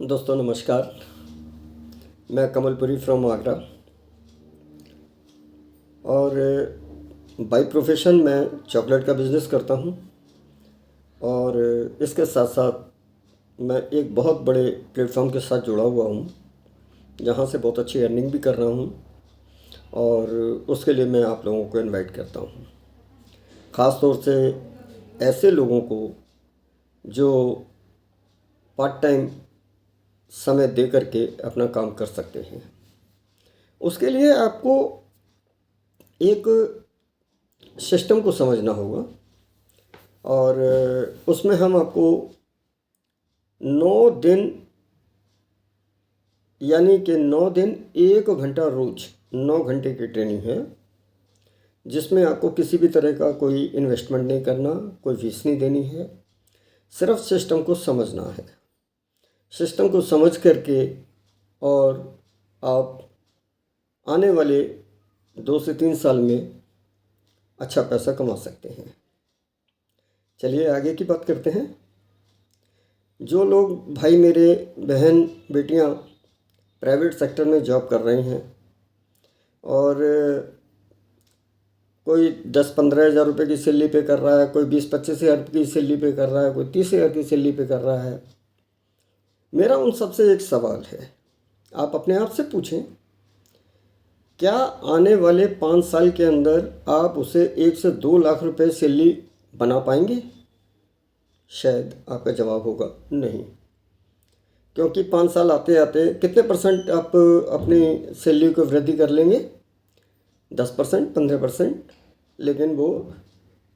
दोस्तों नमस्कार। मैं कमलपुरी फ्रॉम आगरा और बाय प्रोफेशन मैं चॉकलेट का बिज़नेस करता हूं और इसके साथ साथ मैं एक बहुत बड़े प्लेटफॉर्म के साथ जुड़ा हुआ हूं जहां से बहुत अच्छी अर्निंग भी कर रहा हूं और उसके लिए मैं आप लोगों को इनवाइट करता हूं। ख़ास तौर से ऐसे लोगों को जो पार्ट टाइम समय दे करके अपना काम कर सकते हैं। उसके लिए आपको एक सिस्टम को समझना होगा और उसमें हम आपको 9 दिन यानी कि 9 दिन 1 घंटा रोज़ 9 घंटे की ट्रेनिंग है, जिसमें आपको किसी भी तरह का कोई इन्वेस्टमेंट नहीं करना, कोई फीस नहीं देनी है, सिर्फ सिस्टम को समझना है। सिस्टम को समझ करके और आप आने वाले 2 से 3 साल में अच्छा पैसा कमा सकते हैं। चलिए आगे की बात करते हैं। जो लोग भाई मेरे बहन बेटियां प्राइवेट सेक्टर में जॉब कर रहे हैं और कोई 10-15 हज़ार रुपये की सैलरी पे कर रहा है, कोई 20-25 हज़ार की सैलरी पे कर रहा है, कोई 30 हज़ार की सैलरी पे कर रहा है, मेरा उन सबसे एक सवाल है। आप अपने आप से पूछें, क्या आने वाले 5 साल के अंदर आप उसे 1 से 2 लाख रुपए सैलरी बना पाएंगे? शायद आपका जवाब होगा नहीं, क्योंकि 5 साल आते आते कितने परसेंट आप अपनी सैलरी को वृद्धि कर लेंगे? 10%, 15%, लेकिन वो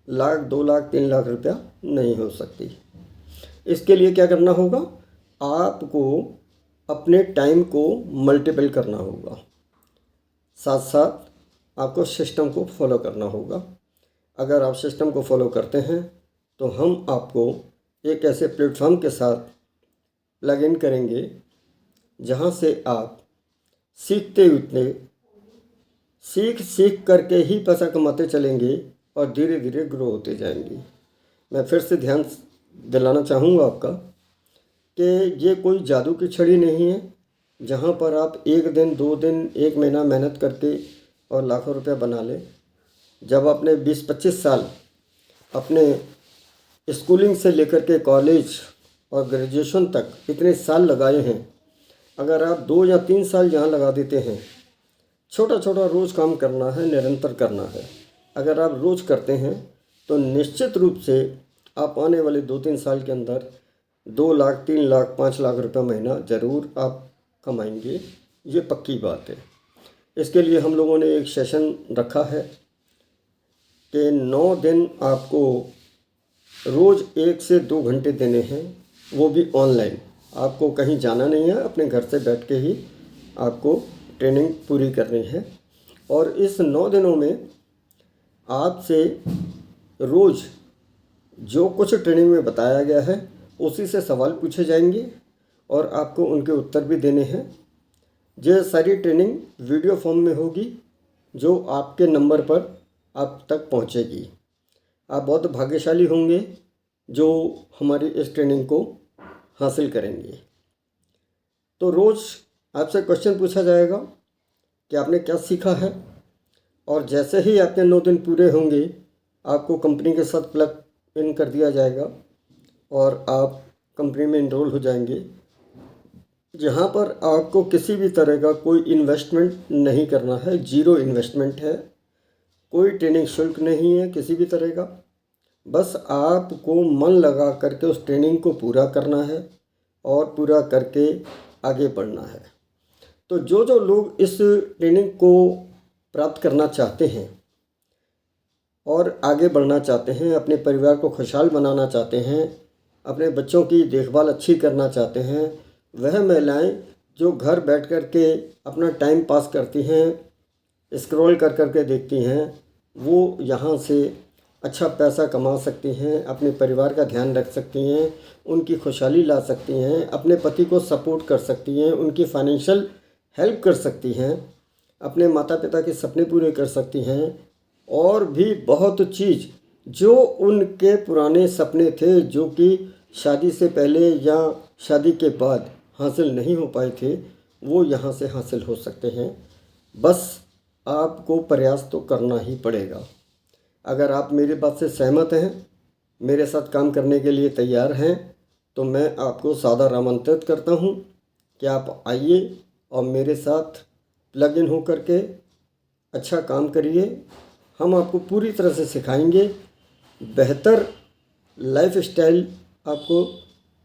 लाख, 2 लाख, 3 लाख रुपया नहीं हो सकती। इसके लिए क्या करना होगा? आपको अपने टाइम को मल्टीपल करना होगा, साथ साथ आपको सिस्टम को फॉलो करना होगा। अगर आप सिस्टम को फॉलो करते हैं तो हम आपको एक ऐसे प्लेटफॉर्म के साथ प्लग इन करेंगे जहां से आप सीखते उतने सीख करके ही पैसा कमाते चलेंगे और धीरे धीरे ग्रो होते जाएंगे। मैं फिर से ध्यान दिलाना चाहूँगा आपका कि ये कोई जादू की छड़ी नहीं है जहाँ पर आप 1 दिन, 2 दिन, 1 महीना मेहनत करके और लाखों रुपया बना लें। जब आपने 20-25 साल अपने स्कूलिंग से लेकर के कॉलेज और ग्रेजुएशन तक इतने साल लगाए हैं, अगर आप 2 या 3 साल यहाँ लगा देते हैं, छोटा छोटा रोज़ काम करना है, निरंतर करना है। अगर आप रोज़ करते हैं तो निश्चित रूप से आप आने वाले 2-3 साल के अंदर 2 लाख, 3 लाख, 5 लाख रुपये महीना ज़रूर आप कमाएंगे, ये पक्की बात है। इसके लिए हम लोगों ने एक सेशन रखा है कि 9 दिन आपको रोज़ 1 से 2 घंटे देने हैं, वो भी ऑनलाइन। आपको कहीं जाना नहीं है, अपने घर से बैठ के ही आपको ट्रेनिंग पूरी करनी है। और इस 9 दिनों में आपसे रोज़ जो कुछ ट्रेनिंग में बताया गया है उसी से सवाल पूछे जाएंगे और आपको उनके उत्तर भी देने हैं। ये सारी ट्रेनिंग वीडियो फॉर्म में होगी जो आपके नंबर पर आप तक पहुंचेगी। आप बहुत भाग्यशाली होंगे जो हमारी इस ट्रेनिंग को हासिल करेंगे। तो रोज़ आपसे क्वेश्चन पूछा जाएगा कि आपने क्या सीखा है, और जैसे ही आपके 9 दिन पूरे होंगे आपको कंपनी के साथ प्लग इन कर दिया जाएगा और आप कंपनी में इनरोल हो जाएंगे, जहाँ पर आपको किसी भी तरह का कोई इन्वेस्टमेंट नहीं करना है। ज़ीरो इन्वेस्टमेंट है, कोई ट्रेनिंग शुल्क नहीं है किसी भी तरह का। बस आपको मन लगा करके उस ट्रेनिंग को पूरा करना है और पूरा करके आगे बढ़ना है। तो जो लोग इस ट्रेनिंग को प्राप्त करना चाहते हैं और आगे बढ़ना चाहते हैं, अपने परिवार को खुशहाल बनाना चाहते हैं, अपने बच्चों की देखभाल अच्छी करना चाहते हैं, वह महिलाएं जो घर बैठ कर के अपना टाइम पास करती हैं, स्क्रॉल कर कर के देखती हैं, वो यहाँ से अच्छा पैसा कमा सकती हैं, अपने परिवार का ध्यान रख सकती हैं, उनकी खुशहाली ला सकती हैं, अपने पति को सपोर्ट कर सकती हैं, उनकी फाइनेंशियल हेल्प कर सकती हैं, अपने माता पिता के सपने पूरे कर सकती हैं, और भी बहुत चीज़ जो उनके पुराने सपने थे, जो कि शादी से पहले या शादी के बाद हासिल नहीं हो पाए थे वो यहाँ से हासिल हो सकते हैं। बस आपको प्रयास तो करना ही पड़ेगा। अगर आप मेरी बात से सहमत हैं, मेरे साथ काम करने के लिए तैयार हैं, तो मैं आपको सादर आमंत्रित करता हूं कि आप आइए और मेरे साथ प्लग इन हो करके अच्छा काम करिए। हम आपको पूरी तरह से सिखाएंगे, बेहतर लाइफ स्टाइल आपको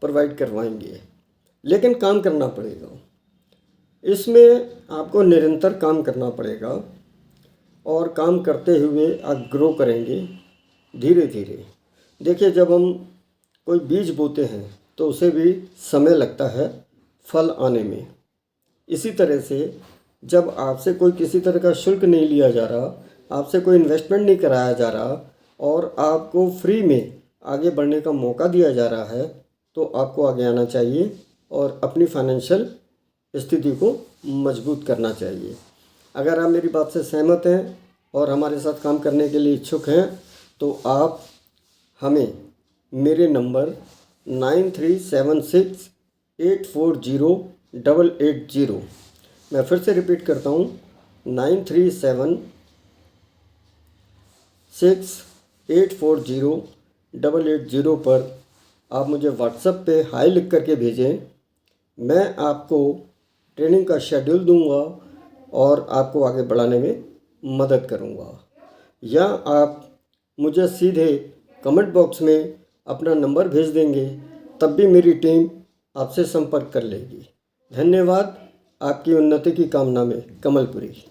प्रोवाइड करवाएंगे, लेकिन काम करना पड़ेगा। इसमें आपको निरंतर काम करना पड़ेगा और काम करते हुए आप ग्रो करेंगे धीरे धीरे। देखिए, जब हम कोई बीज बोते हैं तो उसे भी समय लगता है फल आने में। इसी तरह से जब आपसे कोई किसी तरह का शुल्क नहीं लिया जा रहा, आपसे कोई इन्वेस्टमेंट नहीं कराया जा रहा और आपको फ्री में आगे बढ़ने का मौका दिया जा रहा है, तो आपको आगे आना चाहिए और अपनी फाइनेंशियल स्थिति को मजबूत करना चाहिए। अगर आप मेरी बात से सहमत हैं और हमारे साथ काम करने के लिए इच्छुक हैं, तो आप हमें मेरे नंबर 9376840880, मैं फिर से रिपीट करता हूँ, 9376840880 पर आप मुझे व्हाट्सएप पे हाई लिख करके भेजें। मैं आपको ट्रेनिंग का शेड्यूल दूंगा और आपको आगे बढ़ाने में मदद करूंगा। या आप मुझे सीधे कमेंट बॉक्स में अपना नंबर भेज देंगे, तब भी मेरी टीम आपसे संपर्क कर लेगी। धन्यवाद। आपकी उन्नति की कामना में, कमलपुरी।